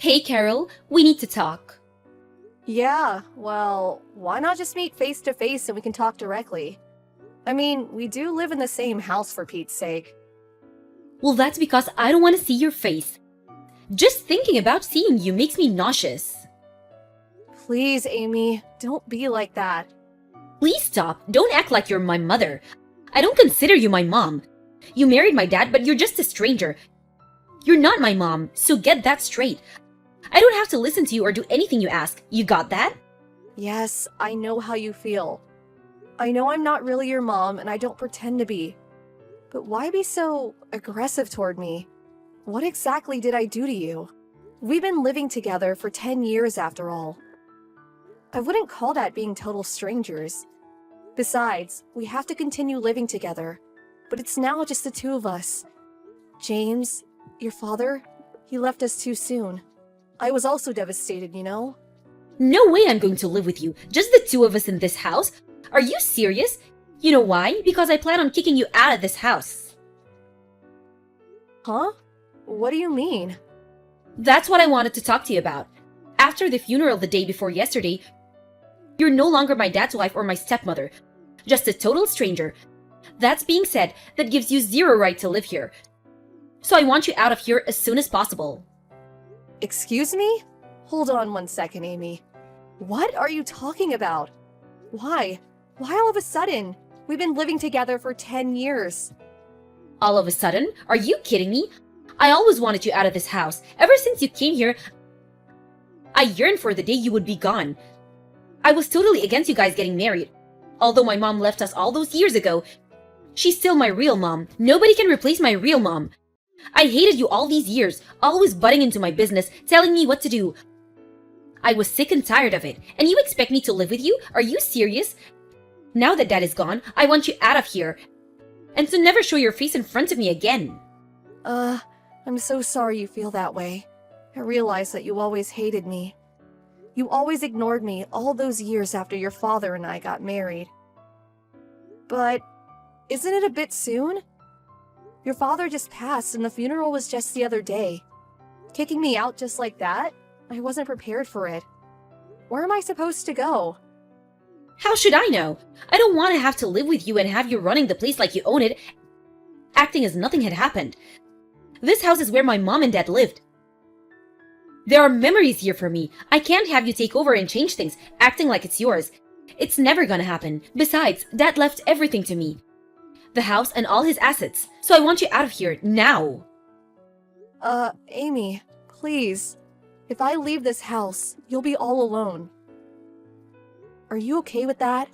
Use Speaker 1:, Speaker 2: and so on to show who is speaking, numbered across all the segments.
Speaker 1: Hey Carol, we need to talk.
Speaker 2: Yeah, well, why not just meet face to face and we can talk directly? I mean, we do live in the same house for Pete's sake.
Speaker 1: Well, that's because I don't want to see your face. Just thinking about seeing you makes me nauseous.
Speaker 2: Please, Amy, don't be like that.
Speaker 1: Please stop. Don't act like you're my mother. I don't consider you my mom. You married my dad, but you're just a stranger. You're not my mom, so get that straight. I don't have to listen to you or do anything you ask. You got that?
Speaker 2: Yes, I know how you feel. I know I'm not really your mom and I don't pretend to be. But why be so aggressive toward me? What exactly did I do to you? We've been living together for 10 years after all. I wouldn't call that being total strangers. Besides, we have to continue living together. But it's now just the two of us. James, your father, he left us too soon. I was also devastated, you know?
Speaker 1: No way I'm going to live with you. Just the two of us in this house? Are you serious? You know why? Because I plan on kicking you out of this house.
Speaker 2: Huh? What do you mean?
Speaker 1: That's what I wanted to talk to you about. After the funeral the day before yesterday, you're no longer my dad's wife or my stepmother. Just a total stranger. That's being said, that gives you zero right to live here. So I want you out of here as soon as possible.
Speaker 2: Excuse me? Hold on one second, Amy. What are you talking about? Why? Why all of a sudden? We've been living together for 10 years.
Speaker 1: All of a sudden? Are you kidding me? I always wanted you out of this house. Ever since you came here, I yearned for the day you would be gone. I was totally against you guys getting married. Although my mom left us all those years ago, she's still my real mom. Nobody can replace my real mom. I hated you all these years, always butting into my business, telling me what to do. I was sick and tired of it. And you expect me to live with you? Are you serious? Now that dad is gone, I want you out of here. And to never show your face in front of me again.
Speaker 2: I'm so sorry you feel that way. I realize that you always hated me. You always ignored me all those years after your father and I got married. But isn't it a bit soon? Your father just passed and the funeral was just the other day. Kicking me out just like that? I wasn't prepared for it. Where am I supposed to go?
Speaker 1: How should I know? I don't want to have to live with you and have you running the place like you own it, acting as nothing had happened. This house is where my mom and dad lived. There are memories here for me. I can't have you take over and change things, acting like it's yours. It's never gonna happen. Besides, dad left everything to me. The house and all his assets. So I want you out of here, now.
Speaker 2: Amy, please. If I leave this house, you'll be all alone. Are you okay with that?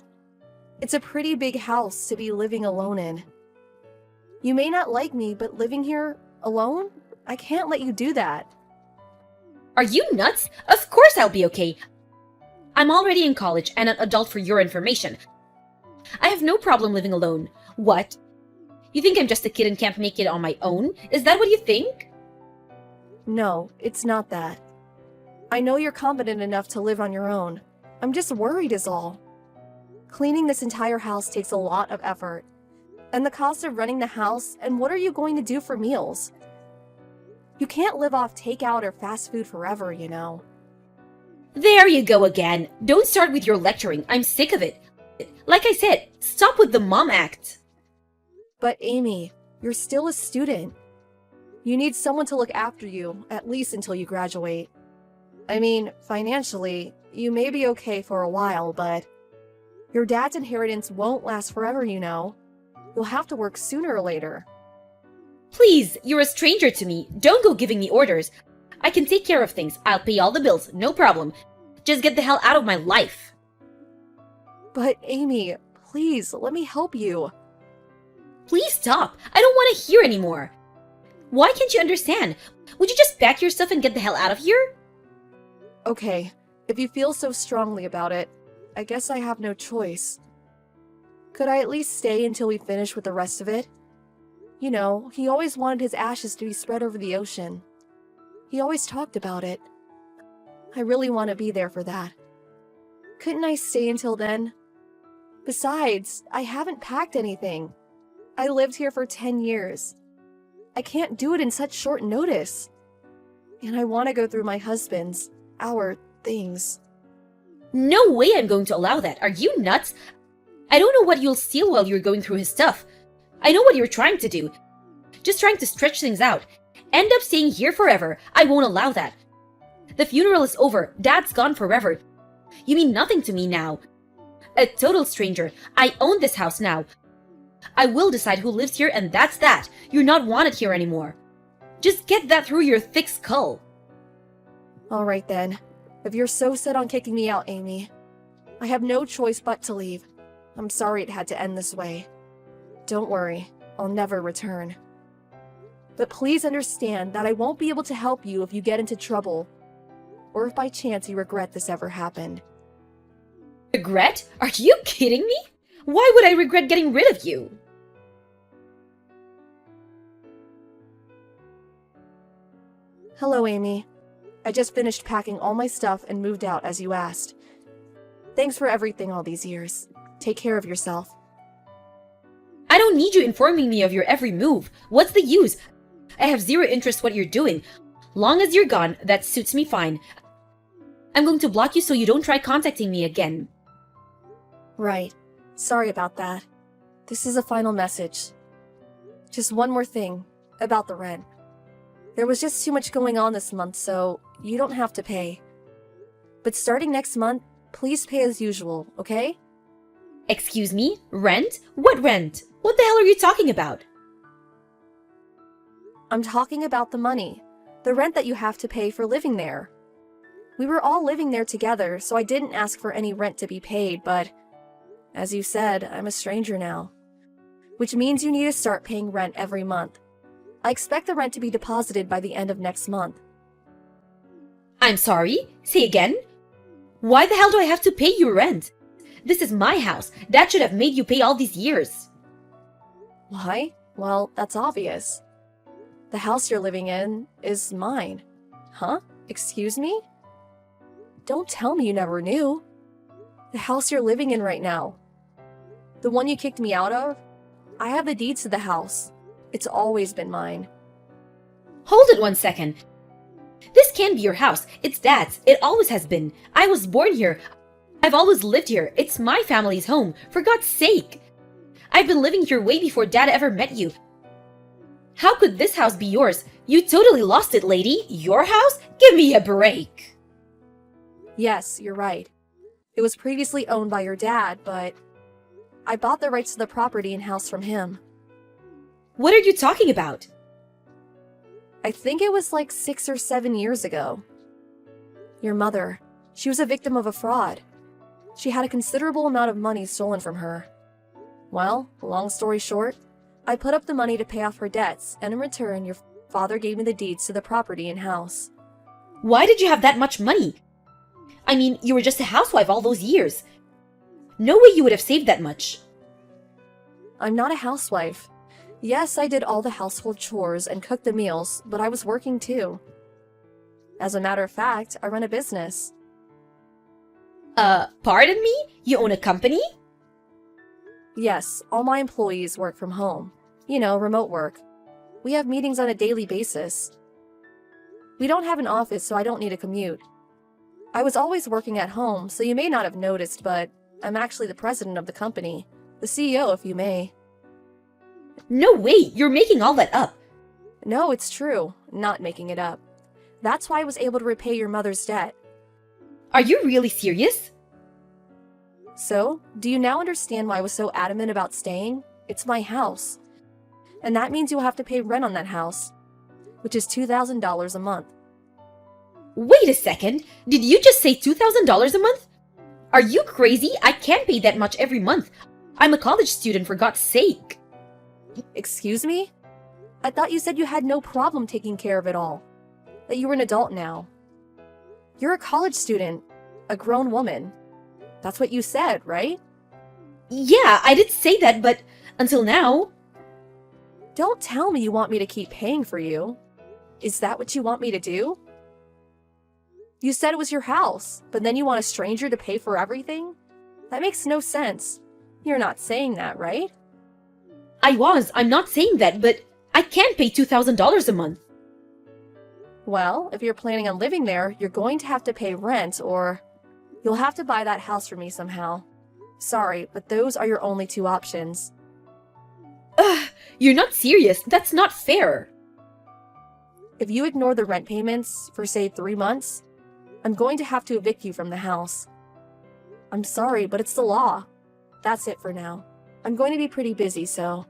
Speaker 2: It's a pretty big house to be living alone in. You may not like me, but living here alone? I can't let you do that.
Speaker 1: Are you nuts? Of course I'll be okay. I'm already in college and an adult for your information. I have no problem living alone. What? You think I'm just a kid and can't make it on my own? Is that what you think?
Speaker 2: No, it's not that. I know you're competent enough to live on your own. I'm just worried is all. Cleaning this entire house takes a lot of effort. And the cost of running the house, and what are you going to do for meals? You can't live off takeout or fast food forever, you know.
Speaker 1: There you go again. Don't start with your lecturing. I'm sick of it. Like I said, stop with the mom act.
Speaker 2: But Amy, you're still a student. You need someone to look after you, at least until you graduate. I mean, financially, you may be okay for a while, but your dad's inheritance won't last forever, you know. You'll have to work sooner or later.
Speaker 1: Please, you're a stranger to me. Don't go giving me orders. I can take care of things. I'll pay all the bills, no problem. Just get the hell out of my life.
Speaker 2: But Amy, please, let me help you.
Speaker 1: Please stop. I don't want to hear anymore. Why can't you understand? Would you just pack your stuff and get the hell out of here?
Speaker 2: Okay, if you feel so strongly about it, I guess I have no choice. Could I at least stay until we finish with the rest of it? You know, he always wanted his ashes to be spread over the ocean. He always talked about it. I really want to be there for that. Couldn't I stay until then? Besides, I haven't packed anything. I lived here for 10 years. I can't do it in such short notice. And I want to go through my husband's, our things.
Speaker 1: No way I'm going to allow that. Are you nuts? I don't know what you'll steal while you're going through his stuff. I know what you're trying to do. Just trying to stretch things out. End up staying here forever. I won't allow that. The funeral is over. Dad's gone forever. You mean nothing to me now. A total stranger. I own this house now. I will decide who lives here, and that's that. You're not wanted here anymore. Just get that through your thick skull.
Speaker 2: All right then. If you're so set on kicking me out, Amy, I have no choice but to leave. I'm sorry it had to end this way. Don't worry, I'll never return. But please understand that I won't be able to help you if you get into trouble, or if by chance you regret this ever happened.
Speaker 1: Regret? Are you kidding me? Why would I regret getting rid of you?
Speaker 2: Hello, Amy. I just finished packing all my stuff and moved out as you asked. Thanks for everything all these years. Take care of yourself.
Speaker 1: I don't need you informing me of your every move. What's the use? I have zero interest what you're doing. Long as you're gone, that suits me fine. I'm going to block you so you don't try contacting me again.
Speaker 2: Right. Sorry about that. This is a final message. Just one more thing about the rent. There was just too much going on this month, so you don't have to pay. But starting next month, please pay as usual, okay?
Speaker 1: Excuse me? Rent? What rent? What the hell are you talking about?
Speaker 2: I'm talking about the money. The rent that you have to pay for living there. We were all living there together, so I didn't ask for any rent to be paid, but as you said, I'm a stranger now. Which means you need to start paying rent every month. I expect the rent to be deposited by the end of next month.
Speaker 1: I'm sorry? Say again? Why the hell do I have to pay you rent? This is my house. Dad should have made you pay all these years.
Speaker 2: Why? Well, that's obvious. The house you're living in is mine. Huh? Excuse me? Don't tell me you never knew. The house you're living in right now. The one you kicked me out of? I have the deeds to the house. It's always been mine.
Speaker 1: Hold it 1 second. This can't be your house. It's Dad's. It always has been. I was born here. I've always lived here. It's my family's home. For God's sake. I've been living here way before Dad ever met you. How could this house be yours? You totally lost it, lady. Your house? Give me a break.
Speaker 2: Yes, you're right. It was previously owned by your dad, but I bought the rights to the property and house from him.
Speaker 1: What are you talking about?
Speaker 2: I think it was like 6 or 7 years ago. Your mother, she was a victim of a fraud. She had a considerable amount of money stolen from her. Well, long story short, I put up the money to pay off her debts, and in return, your father gave me the deeds to the property and house.
Speaker 1: Why did you have that much money? I mean, you were just a housewife all those years. No way you would have saved that much.
Speaker 2: I'm not a housewife. Yes, I did all the household chores and cooked the meals, but I was working too. As a matter of fact, I run a business.
Speaker 1: Pardon me? You own a company?
Speaker 2: Yes, all my employees work from home. You know, remote work. We have meetings on a daily basis. We don't have an office, so I don't need a commute. I was always working at home, so you may not have noticed, but I'm actually the president of the company. The CEO, if you may.
Speaker 1: No way! You're making all that up.
Speaker 2: No, it's true. Not making it up. That's why I was able to repay your mother's debt.
Speaker 1: Are you really serious?
Speaker 2: So, do you now understand why I was so adamant about staying? It's my house. And that means you'll have to pay rent on that house, which is $2,000 a month.
Speaker 1: Wait a second. Did you just say $2,000 a month? Are you crazy? I can't pay that much every month. I'm a college student, for God's sake.
Speaker 2: Excuse me? I thought you said you had no problem taking care of it all. That you were an adult now. You're a college student. A grown woman. That's what you said, right?
Speaker 1: Yeah, I did say that, but until now...
Speaker 2: Don't tell me you want me to keep paying for you. Is that what you want me to do? You said it was your house, but then you want a stranger to pay for everything? That makes no sense. You're not saying that, right?
Speaker 1: I'm not saying that, but I can't pay $2,000 a month.
Speaker 2: Well, if you're planning on living there, you're going to have to pay rent or you'll have to buy that house for me somehow. Sorry, but those are your only two options.
Speaker 1: Ugh, you're not serious. That's not fair.
Speaker 2: If you ignore the rent payments for, say, 3 months, I'm going to have to evict you from the house. I'm sorry, but it's the law. That's it for now. I'm going to be pretty busy, so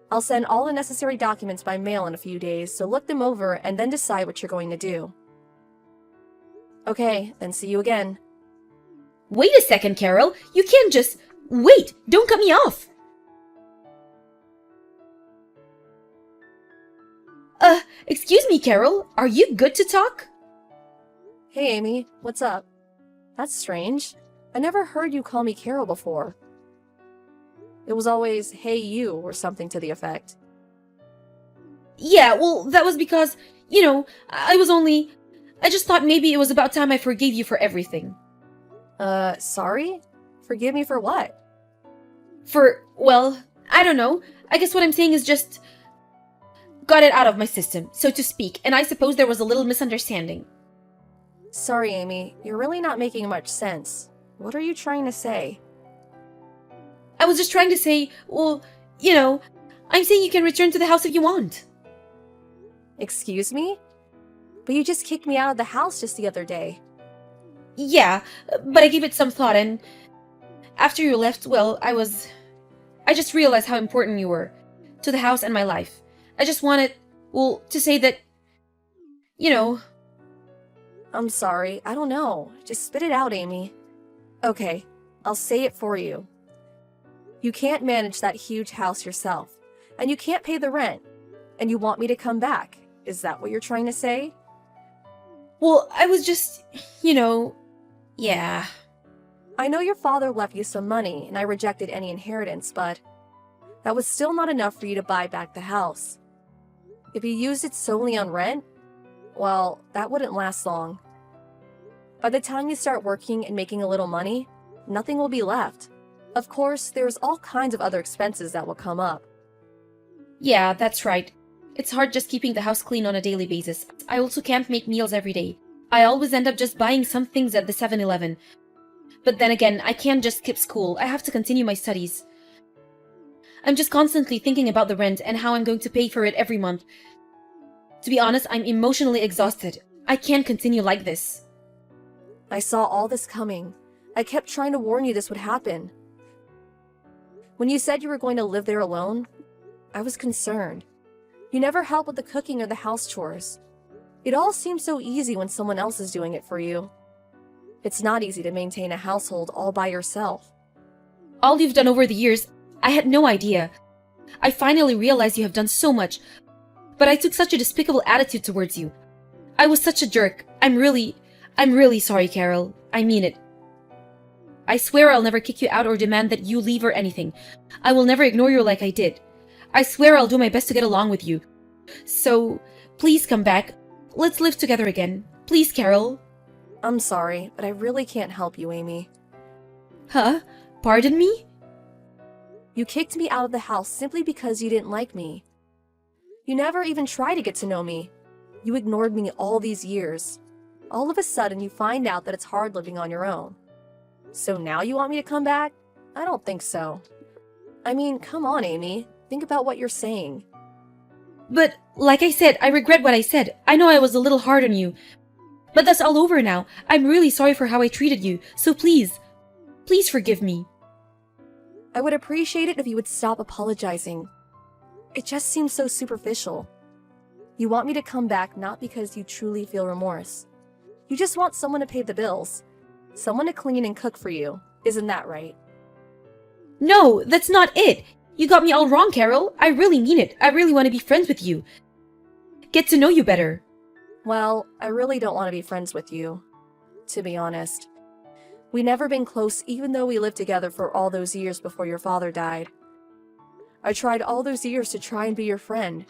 Speaker 2: I'll send all the necessary documents by mail in a few days, so look them over and then decide what you're going to do. Okay, then see you again.
Speaker 1: Wait a second, Carol. You can't just... Wait! Don't cut me off! Excuse me, Carol. Are you good to talk?
Speaker 2: Hey, Amy, what's up? That's strange. I never heard you call me Carol before. It was always, hey you, or something to the effect.
Speaker 1: Yeah, well, that was because, I just thought maybe it was about time I forgave you for everything.
Speaker 2: Sorry? Forgive me for what?
Speaker 1: Well, I don't know. I guess what I'm saying is just... got it out of my system, so to speak, and I suppose there was a little misunderstanding.
Speaker 2: Sorry, Amy, you're really not making much sense. What are you trying to say?
Speaker 1: I was just trying to say, well, I'm saying you can return to the house if you want.
Speaker 2: Excuse me? But you just kicked me out of the house just the other day.
Speaker 1: Yeah, but I gave it some thought, and after you left, well, I just realized how important you were to the house and my life. I just wanted, to say that,
Speaker 2: I'm sorry, I don't know. Just spit it out, Amy. Okay, I'll say it for you. You can't manage that huge house yourself, and you can't pay the rent, and you want me to come back. Is that what you're trying to say?
Speaker 1: Well, I was just, yeah.
Speaker 2: I know your father left you some money, and I rejected any inheritance, but that was still not enough for you to buy back the house. If you used it solely on rent, well, that wouldn't last long. By the time you start working and making a little money, nothing will be left. Of course, there's all kinds of other expenses that will come up.
Speaker 1: Yeah, that's right. It's hard just keeping the house clean on a daily basis. I also can't make meals every day. I always end up just buying some things at the 7-Eleven. But then again, I can't just skip school. I have to continue my studies. I'm just constantly thinking about the rent and how I'm going to pay for it every month. To be honest, I'm emotionally exhausted. I can't continue like this.
Speaker 2: I saw all this coming. I kept trying to warn you this would happen. When you said you were going to live there alone, I was concerned. You never help with the cooking or the house chores. It all seems so easy when someone else is doing it for you. It's not easy to maintain a household all by yourself.
Speaker 1: All you've done over the years, I had no idea. I finally realized you have done so much, but I took such a despicable attitude towards you. I was such a jerk. I'm really sorry, Carol. I mean it. I swear I'll never kick you out or demand that you leave or anything. I will never ignore you like I did. I swear I'll do my best to get along with you. So, please come back. Let's live together again. Please, Carol.
Speaker 2: I'm sorry, but I really can't help you, Amy.
Speaker 1: Huh? Pardon me?
Speaker 2: You kicked me out of the house simply because you didn't like me. You never even tried to get to know me. You ignored me all these years. All of a sudden, you find out that it's hard living on your own. So now you want me to come back? I don't think so. I mean, come on, Amy. Think about what you're saying.
Speaker 1: But, like I said, I regret what I said. I know I was a little hard on you. But that's all over now. I'm really sorry for how I treated you. So please forgive me.
Speaker 2: I would appreciate it if you would stop apologizing. It just seems so superficial. You want me to come back not because you truly feel remorse. You just want someone to pay the bills. Someone to clean and cook for you. Isn't that right?
Speaker 1: No, that's not it. You got me all wrong, Carol. I really mean it. I really want to be friends with you. Get to know you better.
Speaker 2: Well, I really don't want to be friends with you, to be honest. We never been close even though we lived together for all those years before your father died. I tried all those years to try and be your friend,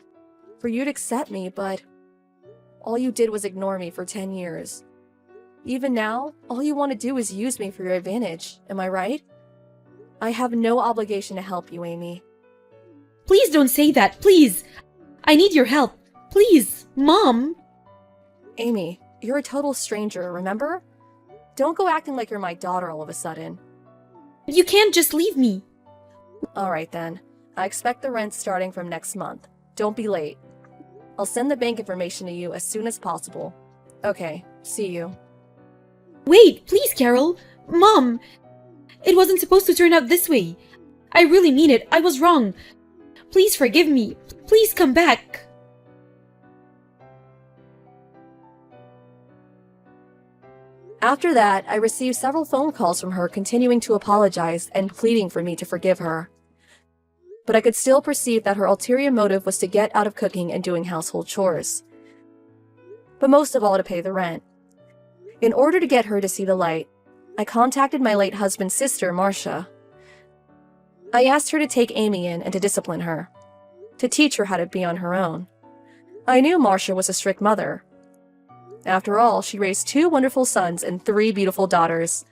Speaker 2: for you to accept me, but all you did was ignore me for 10 years. Even now, all you want to do is use me for your advantage, am I right? I have no obligation to help you, Amy.
Speaker 1: Please don't say that, please. I need your help. Please, Mom.
Speaker 2: Amy, you're a total stranger, remember? Don't go acting like you're my daughter all of a sudden.
Speaker 1: You can't just leave me.
Speaker 2: Alright then. I expect the rent starting from next month. Don't be late. I'll send the bank information to you as soon as possible. Okay, see you.
Speaker 1: Wait, please, Carol. Mom! It wasn't supposed to turn out this way. I really mean it. I was wrong. Please forgive me. Please come back.
Speaker 2: After that, I received several phone calls from her continuing to apologize and pleading for me to forgive her. But I could still perceive that her ulterior motive was to get out of cooking and doing household chores. But most of all to pay the rent. In order to get her to see the light, I contacted my late husband's sister, Marcia. I asked her to take Amy in and to discipline her, to teach her how to be on her own. I knew Marcia was a strict mother. After all, she raised 2 wonderful sons and 3 beautiful daughters.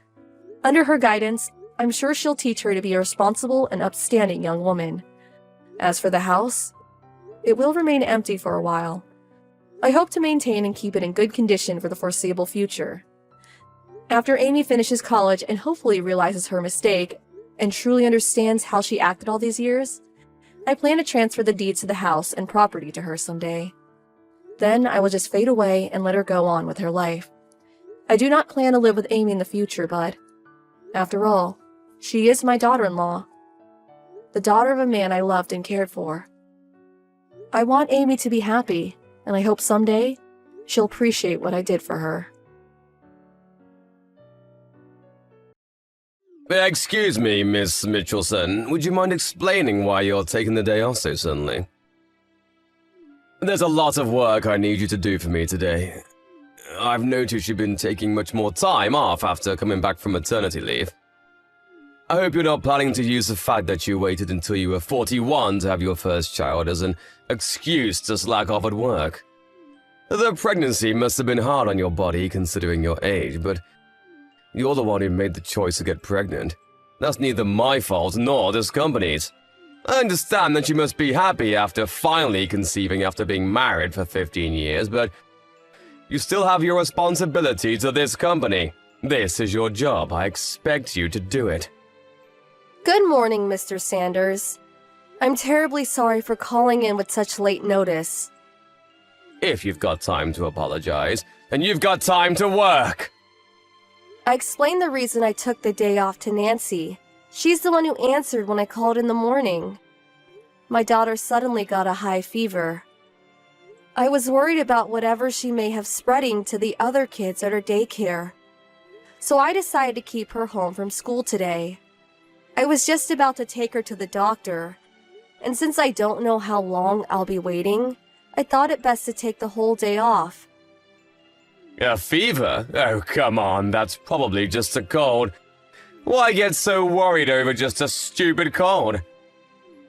Speaker 2: Under her guidance, I'm sure she'll teach her to be a responsible and upstanding young woman. As for the house, it will remain empty for a while. I hope to maintain and keep it in good condition for the foreseeable future. After Amy finishes college and hopefully realizes her mistake and truly understands how she acted all these years, I plan to transfer the deeds to the house and property to her someday. Then I will just fade away and let her go on with her life. I do not plan to live with Amy in the future, but after all, she is my daughter-in-law, the daughter of a man I loved and cared for. I want Amy to be happy, and I hope someday she'll appreciate what I did for her.
Speaker 3: Excuse me, Miss Mitchelson. Would you mind explaining why you're taking the day off so suddenly? There's a lot of work I need you to do for me today. I've noticed you've been taking much more time off after coming back from maternity leave. I hope you're not planning to use the fact that you waited until you were 41 to have your first child as an excuse to slack off at work. The pregnancy must have been hard on your body considering your age, but you're the one who made the choice to get pregnant. That's neither my fault nor this company's. I understand that you must be happy after finally conceiving after being married for 15 years, but you still have your responsibility to this company. This is your job. I expect you to do it.
Speaker 2: Good morning, Mr. Sanders. I'm terribly sorry for calling in with such late notice.
Speaker 3: If you've got time to apologize, then you've got time to work.
Speaker 2: I explained the reason I took the day off to Nancy. She's the one who answered when I called in the morning. My daughter suddenly got a high fever. I was worried about whatever she may have spreading to the other kids at her daycare. So I decided to keep her home from school today. I was just about to take her to the doctor, and since I don't know how long I'll be waiting, I thought it best to take the whole day off.
Speaker 3: A fever? Oh, come on, that's probably just a cold. Why get so worried over just a stupid cold?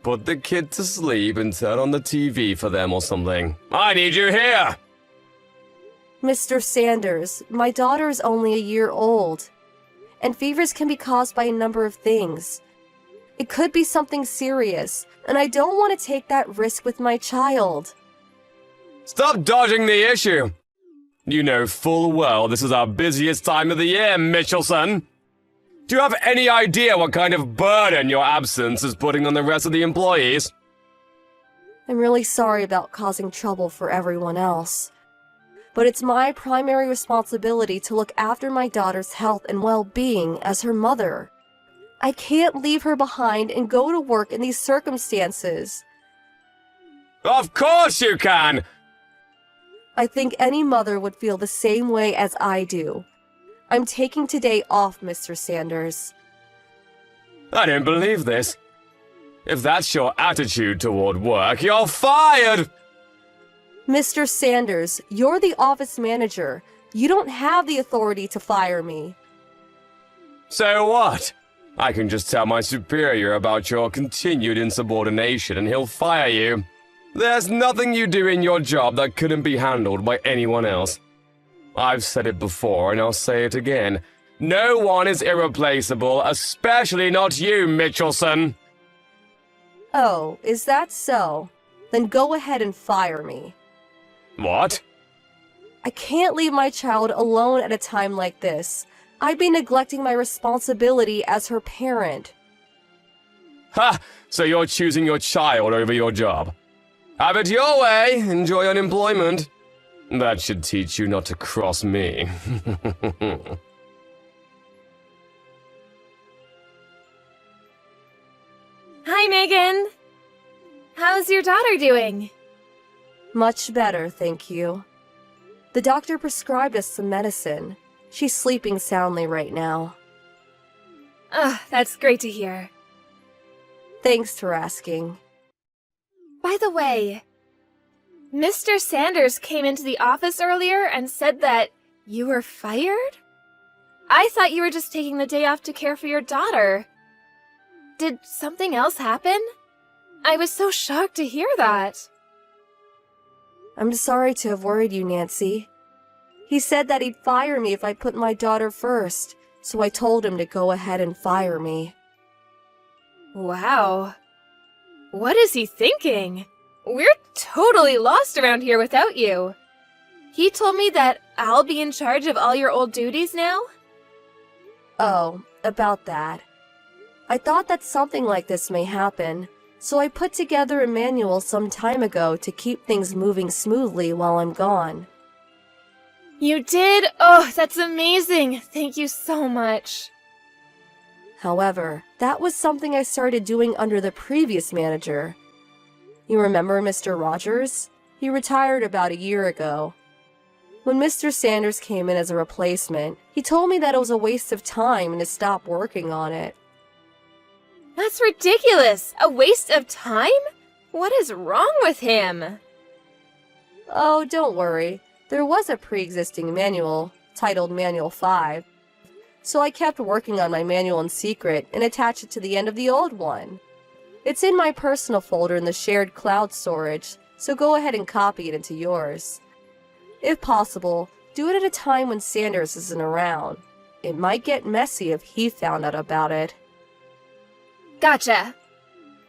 Speaker 3: Put the kid to sleep and turn on the TV for them or something. I need you here!
Speaker 2: Mr. Sanders, my daughter is only a year old, and fevers can be caused by a number of things. It could be something serious, and I don't want to take that risk with my child.
Speaker 3: Stop dodging the issue! You know full well this is our busiest time of the year, Mitchelson! Do you have any idea what kind of burden your absence is putting on the rest of the employees?
Speaker 2: I'm really sorry about causing trouble for everyone else. But it's my primary responsibility to look after my daughter's health and well-being as her mother. I can't leave her behind and go to work in these circumstances.
Speaker 3: Of course you can!
Speaker 2: I think any mother would feel the same way as I do. I'm taking today off, Mr. Sanders.
Speaker 3: I don't believe this. If that's your attitude toward work, you're fired!
Speaker 2: Mr. Sanders, you're the office manager. You don't have the authority to fire me.
Speaker 3: So what? I can just tell my superior about your continued insubordination and he'll fire you. There's nothing you do in your job that couldn't be handled by anyone else. I've said it before and I'll say it again. No one is irreplaceable, especially not you, Mitchelson.
Speaker 2: Oh, is that so? Then go ahead and fire me.
Speaker 3: What?
Speaker 2: I can't leave my child alone at a time like this. I'd be neglecting my responsibility as her parent.
Speaker 3: Ha! So you're choosing your child over your job. Have it your way. Enjoy unemployment. That should teach you not to cross me.
Speaker 4: Hi, Megan. How's your daughter doing?
Speaker 2: Much better, thank you. The doctor prescribed us some medicine. She's sleeping soundly right now.
Speaker 4: That's great to hear.
Speaker 2: Thanks for asking.
Speaker 4: By the way, Mr. Sanders came into the office earlier and said that you were fired? I thought you were just taking the day off to care for your daughter. Did something else happen? I was so shocked to hear that.
Speaker 2: I'm sorry to have worried you, Nancy. He said that he'd fire me if I put my daughter first, so I told him to go ahead and fire me.
Speaker 4: Wow. What is he thinking? We're totally lost around here without you. He told me that I'll be in charge of all your old duties now?
Speaker 2: Oh, about that. I thought that something like this may happen, so I put together a manual some time ago to keep things moving smoothly while I'm gone.
Speaker 4: You did? Oh, that's amazing. Thank you so much.
Speaker 2: However, that was something I started doing under the previous manager. You remember Mr. Rogers? He retired about a year ago. When Mr. Sanders came in as a replacement, he told me that it was a waste of time and to stop working on it.
Speaker 4: That's ridiculous. A waste of time? What is wrong with him?
Speaker 2: Oh, don't worry. There was a pre-existing manual, titled Manual 5. So I kept working on my manual in secret and attached it to the end of the old one. It's in my personal folder in the shared cloud storage, so go ahead and copy it into yours. If possible, do it at a time when Sanders isn't around. It might get messy if he found out about it.
Speaker 4: Gotcha.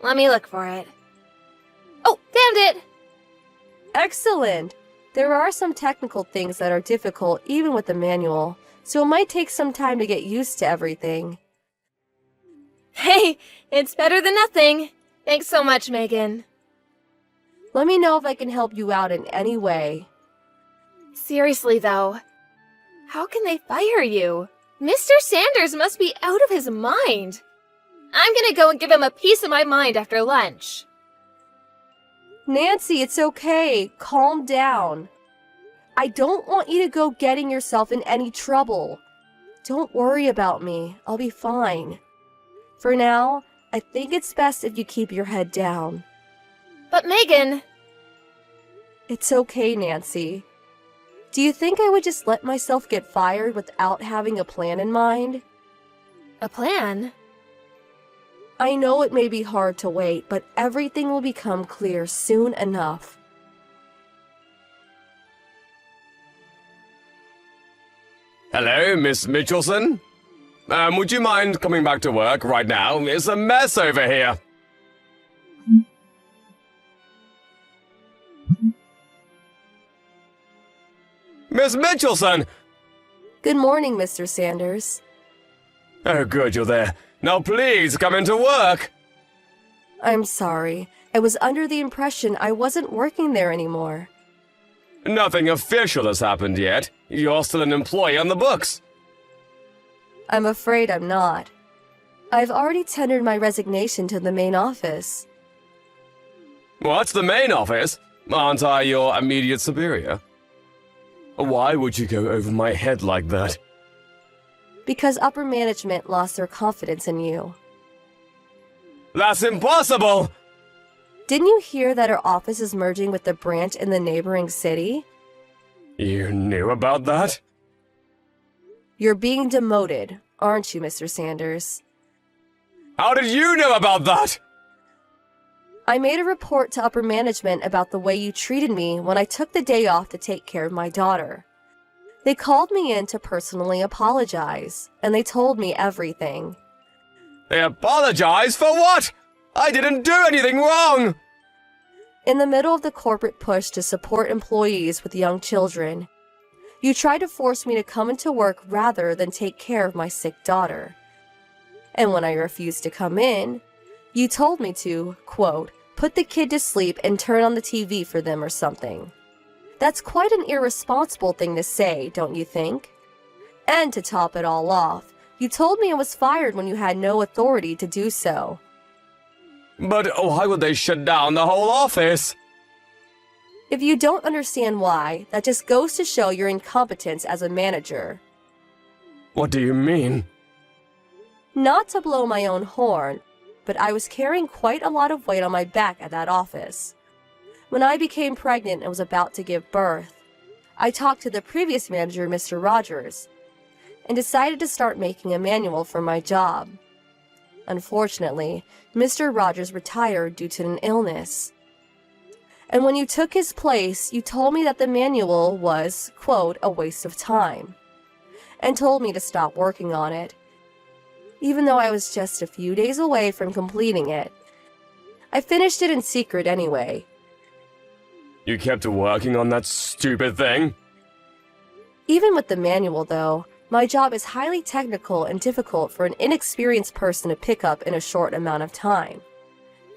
Speaker 4: Let me look for it. Oh, found it!
Speaker 2: Excellent! There are some technical things that are difficult even with the manual, so it might take some time to get used to everything.
Speaker 4: Hey, it's better than nothing. Thanks so much, Megan.
Speaker 2: Let me know if I can help you out in any way.
Speaker 4: Seriously, though, how can they fire you? Mr. Sanders must be out of his mind. I'm gonna go and give him a piece of my mind after lunch.
Speaker 2: Nancy, it's okay. Calm down. I don't want you to go getting yourself in any trouble. Don't worry about me. I'll be fine. For now, I think it's best if you keep your head down.
Speaker 4: But Megan...
Speaker 2: It's okay, Nancy. Do you think I would just let myself get fired without having a plan in mind?
Speaker 4: A plan?
Speaker 2: I know it may be hard to wait, but everything will become clear soon enough.
Speaker 3: Hello, Miss Mitchelson? Would you mind coming back to work right now? It's a mess over here. Miss Mitchelson!
Speaker 2: Good morning, Mr. Sanders.
Speaker 3: Oh, good, you're there. Now please, come into work!
Speaker 2: I'm sorry. I was under the impression I wasn't working there anymore.
Speaker 3: Nothing official has happened yet. You're still an employee on the books.
Speaker 2: I'm afraid I'm not. I've already tendered my resignation to the main office.
Speaker 3: What's the main office? Aren't I your immediate superior? Why would you go over my head like that?
Speaker 2: Because upper management lost their confidence in you.
Speaker 3: That's impossible!
Speaker 2: Didn't you hear that our office is merging with the branch in the neighboring city?
Speaker 3: You knew about that?
Speaker 2: You're being demoted, aren't you, Mr. Sanders?
Speaker 3: How did you know about that?
Speaker 2: I made a report to upper management about the way you treated me when I took the day off to take care of my daughter. They called me in to personally apologize, and they told me everything.
Speaker 3: They apologize for what? I didn't do anything wrong!
Speaker 2: In the middle of the corporate push to support employees with young children, You tried to force me to come into work rather than take care of my sick daughter. And when I refused to come in, you told me to, quote, put the kid to sleep and turn on the TV for them or something. That's quite an irresponsible thing to say, don't you think? And to top it all off, you told me I was fired when you had no authority to do so.
Speaker 3: But why would they shut down the whole office?
Speaker 2: If you don't understand why, that just goes to show your incompetence as a manager.
Speaker 3: What do you mean?
Speaker 2: Not to blow my own horn, but I was carrying quite a lot of weight on my back at that office. When I became pregnant and was about to give birth, I talked to the previous manager, Mr. Rogers, and decided to start making a manual for my job. Unfortunately, Mr. Rogers retired due to an illness. And when you took his place, you told me that the manual was, quote, a waste of time, and told me to stop working on it, even though I was just a few days away from completing it. I finished it in secret anyway.
Speaker 3: You kept working on that stupid thing?
Speaker 2: Even with the manual, though, my job is highly technical and difficult for an inexperienced person to pick up in a short amount of time.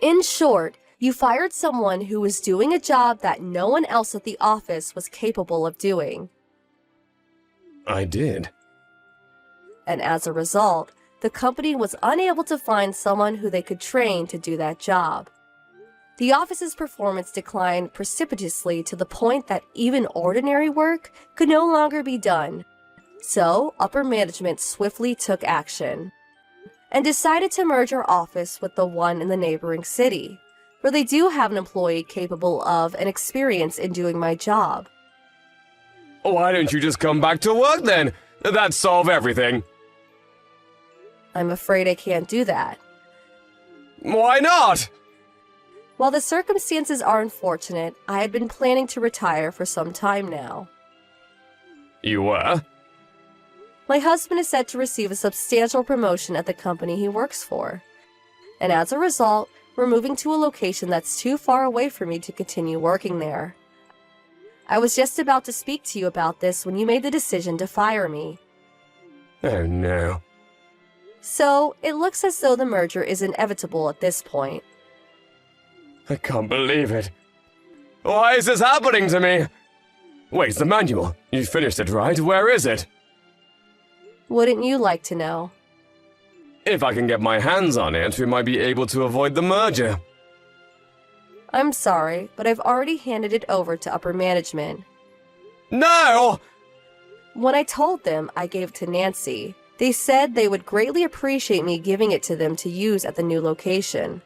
Speaker 2: In short, you fired someone who was doing a job that no one else at the office was capable of doing.
Speaker 3: I did.
Speaker 2: And as a result, the company was unable to find someone who they could train to do that job. The office's performance declined precipitously to the point that even ordinary work could no longer be done. So, upper management swiftly took action and decided to merge our office with the one in the neighboring city, where they do have an employee capable of and experience in doing my job.
Speaker 3: Why don't you just come back to work then? That'd solve everything.
Speaker 2: I'm afraid I can't do that.
Speaker 3: Why not?
Speaker 2: While the circumstances are unfortunate, I had been planning to retire for some time now.
Speaker 3: You were?
Speaker 2: My husband is set to receive a substantial promotion at the company he works for. And as a result, we're moving to a location that's too far away for me to continue working there. I was just about to speak to you about this when you made the decision to fire me.
Speaker 3: Oh no.
Speaker 2: So, it looks as though the merger is inevitable at this point.
Speaker 3: I can't believe it. Why is this happening to me? Where's the manual? You finished it, right? Where is it?
Speaker 2: Wouldn't you like to know?
Speaker 3: If I can get my hands on it, we might be able to avoid the merger.
Speaker 2: I'm sorry, but I've already handed it over to upper management.
Speaker 3: No!
Speaker 2: When I told them I gave it to Nancy, they said they would greatly appreciate me giving it to them to use at the new location.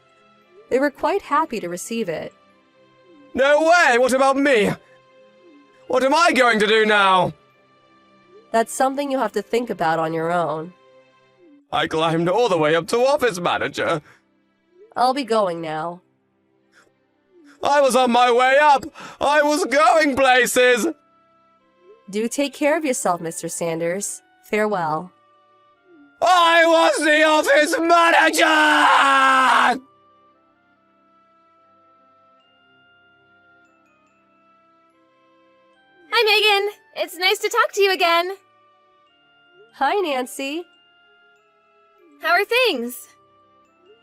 Speaker 2: They were quite happy to receive it.
Speaker 3: No way! What about me? What am I going to do now?
Speaker 2: That's something you have to think about on your own.
Speaker 3: I climbed all the way up to office manager.
Speaker 2: I'll be going now.
Speaker 3: I was on my way up! I was going places!
Speaker 2: Do take care of yourself, Mr. Sanders. Farewell.
Speaker 3: I was the office manager!
Speaker 4: Hi, Megan. It's nice to talk to you again.
Speaker 2: Hi, Nancy.
Speaker 4: How are things?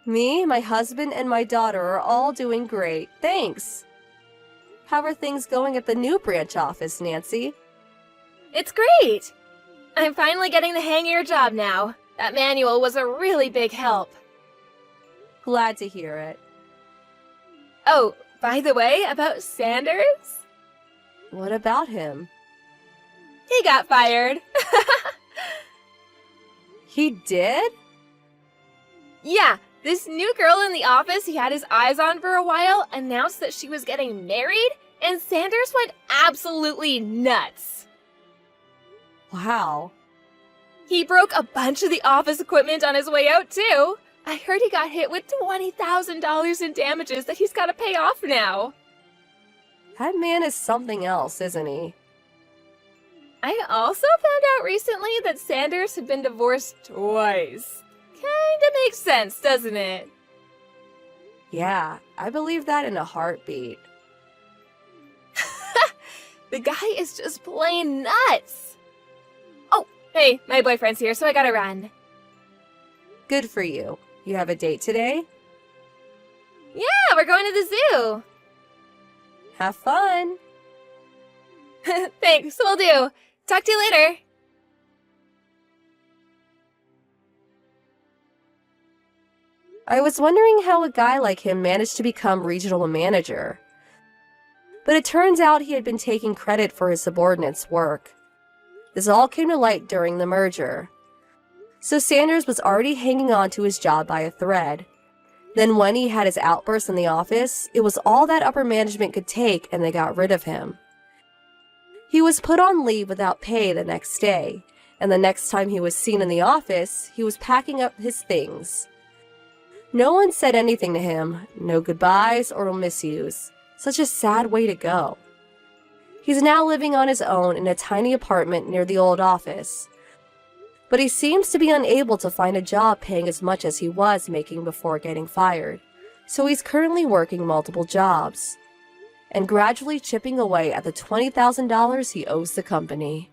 Speaker 2: Me, my husband, and my daughter are all doing great, thanks. How are things going at the new branch office, Nancy?
Speaker 4: It's great. I'm finally getting the hang of your job now. That manual was a really big help.
Speaker 2: Glad to hear it.
Speaker 4: Oh, by the way, about Sanders?
Speaker 2: What about him?
Speaker 4: He got fired.
Speaker 2: He did?
Speaker 4: Yeah, this new girl in the office he had his eyes on for a while announced that she was getting married, and Sanders went absolutely nuts.
Speaker 2: Wow.
Speaker 4: He broke a bunch of the office equipment on his way out, too. I heard he got hit with $20,000 in damages that he's got to pay off now.
Speaker 2: That man is something else, isn't he?
Speaker 4: I also found out recently that Sanders had been divorced twice. Kinda makes sense, doesn't it?
Speaker 2: Yeah, I believe that in a heartbeat.
Speaker 4: The guy is just plain nuts. Oh, hey, my boyfriend's here, so I gotta run.
Speaker 2: Good for you. You have a date today?
Speaker 4: Yeah, we're going to the zoo.
Speaker 2: Have fun.
Speaker 4: Thanks, will do. Talk to you later.
Speaker 2: I was wondering how a guy like him managed to become regional manager. But it turns out he had been taking credit for his subordinates' work. This all came to light during the merger. So Sanders was already hanging on to his job by a thread. Then when he had his outburst in the office, it was all that upper management could take and they got rid of him. He was put on leave without pay the next day, and the next time he was seen in the office, he was packing up his things. No one said anything to him, no goodbyes or miss yous. Such a sad way to go. He's now living on his own in a tiny apartment near the old office. But he seems to be unable to find a job paying as much as he was making before getting fired. So he's currently working multiple jobs and gradually chipping away at the $20,000 he owes the company.